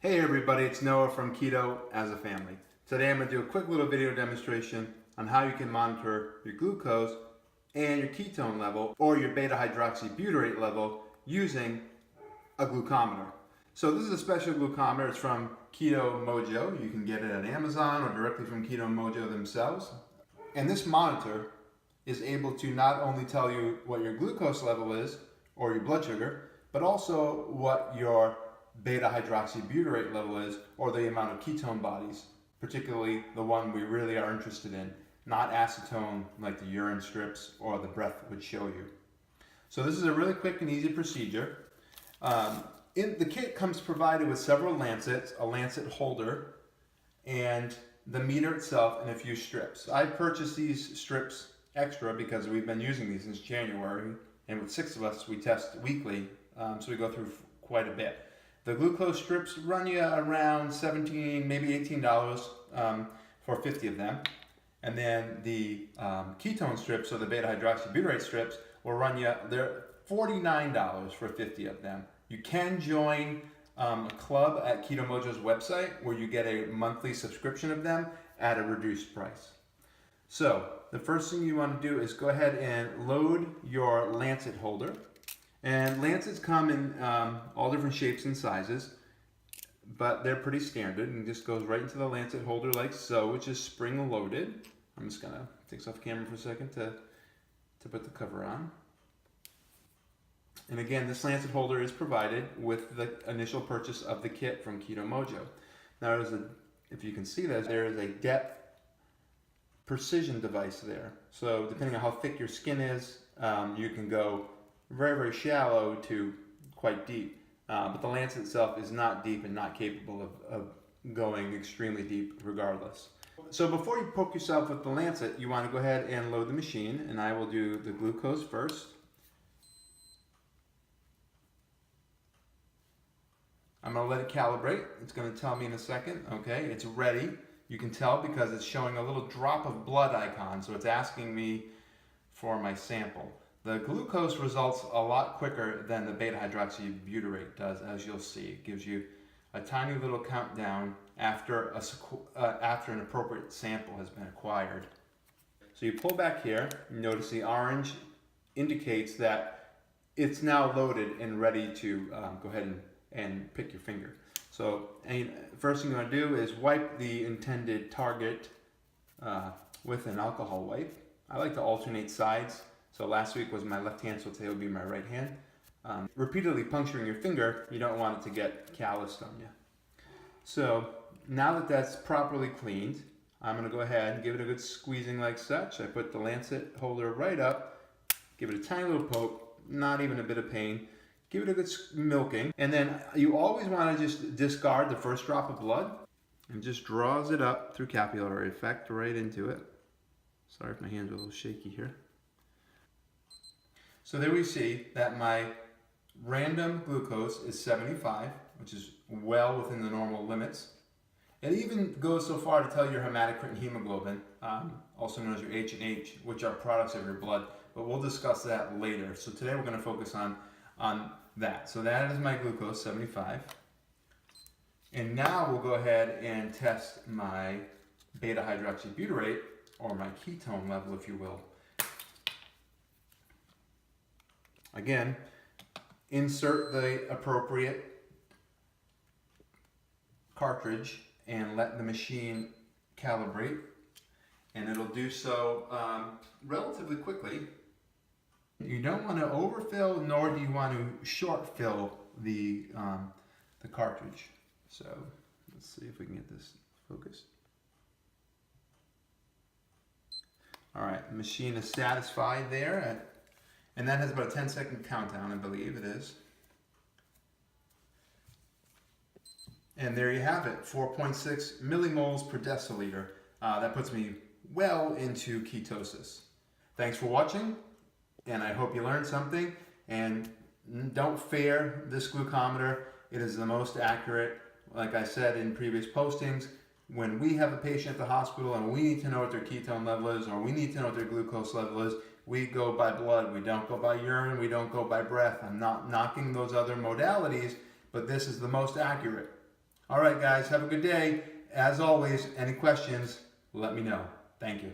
Hey everybody, it's Noah from Keto as a Family. Today I'm going to do a quick little video demonstration on how you can monitor your glucose and your ketone level or your beta-hydroxybutyrate level using a glucometer. So this is a special glucometer. It's from Keto Mojo. You can get it at Amazon or directly from Keto Mojo themselves. And this monitor is able to not only tell you what your glucose level is or your blood sugar, but also what your beta-hydroxybutyrate level is, or the amount of ketone bodies, particularly the one we really are interested in, not acetone like the urine strips or the breath would show you. So this is a really quick and easy procedure. The kit comes provided with several lancets, a lancet holder, and the meter itself and a few strips. I purchased these strips extra because we've been using these since January, and with 6 of us we test weekly, so we go through quite a bit. The glucose strips run you around $17, maybe $18 for 50 of them. And then the ketone strips, or the beta-hydroxybutyrate strips, will run you, they're $49 for 50 of them. You can join a club at Keto Mojo's website where you get a monthly subscription of them at a reduced price. So the first thing you want to do is go ahead and load your lancet holder. And lancets come in all different shapes and sizes, but they're pretty standard, and just goes right into the lancet holder like so, which is spring loaded. I'm just gonna take this off camera for a second to put the cover on. And again, this lancet holder is provided with the initial purchase of the kit from Keto Mojo. Now, if you can see this, there is a depth precision device there. So depending on how thick your skin is, you can go very, very shallow to quite deep. But the lancet itself is not deep and not capable of going extremely deep regardless. So before you poke yourself with the lancet, you want to go ahead and load the machine, and I will do the glucose first. I'm going to let it calibrate. It's going to tell me in a second. Okay, it's ready. You can tell because it's showing a little drop of blood icon, so it's asking me for my sample. The glucose results a lot quicker than the beta-hydroxybutyrate does, as you'll see. It gives you a tiny little countdown after an appropriate sample has been acquired. So you pull back here, you notice the orange indicates that it's now loaded and ready to go ahead and pick your finger. So first thing you want to do is wipe the intended target with an alcohol wipe. I like to alternate sides. So last week was my left hand, so today will be my right hand. Repeatedly puncturing your finger, you don't want it to get calloused on you. So now that that's properly cleaned, I'm going to go ahead and give it a good squeezing like such. I put the lancet holder right up, give it a tiny little poke, not even a bit of pain. Give it a good milking, and then you always want to just discard the first drop of blood and just draws it up through capillary effect right into it. Sorry if my hands are a little shaky here. So there we see that my random glucose is 75, which is well within the normal limits. It even goes so far to tell your hematocrit and hemoglobin, also known as your H and H, which are products of your blood, but we'll discuss that later. So today we're going to focus on that. So that is my glucose, 75. And now we'll go ahead and test my beta-hydroxybutyrate, or my ketone level, if you will. Again, insert the appropriate cartridge and let the machine calibrate, and it'll do so relatively quickly. You don't want to overfill, nor do you want to short fill the cartridge. So let's see if we can get this focused. All right, the machine is satisfied there, and that has about a 10-second countdown, I believe it is. And there you have it, 4.6 millimoles per deciliter. That puts me well into ketosis. Thanks for watching, and I hope you learned something. And don't fear this glucometer. It is the most accurate. Like I said in previous postings, when we have a patient at the hospital and we need to know what their ketone level is, or we need to know what their glucose level is, we go by blood. We don't go by urine. We don't go by breath. I'm not knocking those other modalities, but this is the most accurate. All right, guys, have a good day. As always, any questions, let me know. Thank you.